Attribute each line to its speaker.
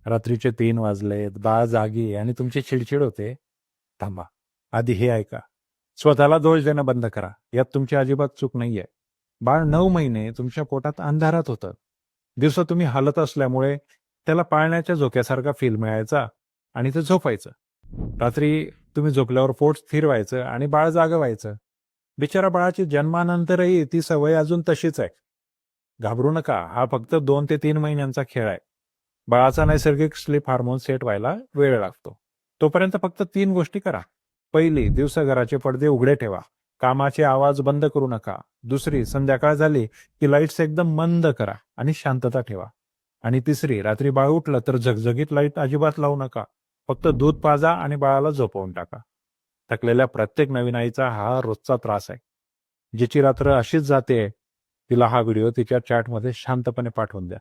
Speaker 1: रात्रीचे 3 वाजलेत, बाळ जागी आहे आणि तुमची चिडचिड होते. थांबा. आधी हे ऐका. स्वतःला दोष देणं बंद करा. यात तुमची अजिबात चूक नाहीये. बाळ 9 महिने तुमच्या पोटात अंधारात होतं. दिवसा तुम्ही हालत असल्यामुळे त्याला पाळण्याच्या झोक्यासारखा फील मिळायचा आणि ते झोपायचं. रात्री तुम्ही झोपल्यावर पोट स्थिर व्हायचं आणि बाळ जागं व्हायचं. बिचारा बाळाची जन्मानंतरही ती सवय अजून तशीच आहे. घाबरू नका. हा फक्त 2 ते 3 महिन्यांचा खेळ आहे. बाळाचा नैसर्गिक स्लीप हार्मोन सेट व्हायला वेळ लागतो. तोपर्यंत फक्त 3 गोष्टी करा. पहिली, दिवसाघराचे पडदे उघडे ठेवा. कामाचे आवाज बंद करू नका. दुसरी, संध्याकाळ झाली की लाईट्स एकदम मंद करा आणि शांतता ठेवा. आणि तिसरी, रात्री बाळ उठलं तर झगझगीत लाईट अजिबात लावू नका. फक्त दूध पाजा आणि बाळाला झोपवून टाका. थकलेल्या प्रत्येक नवीन आईचा हा रोजचा त्रास आहे. जिची रात्र अशीच जाते, तिला हा व्हिडिओ तिच्या चॅटमध्ये शांतपणे पाठवून द्या.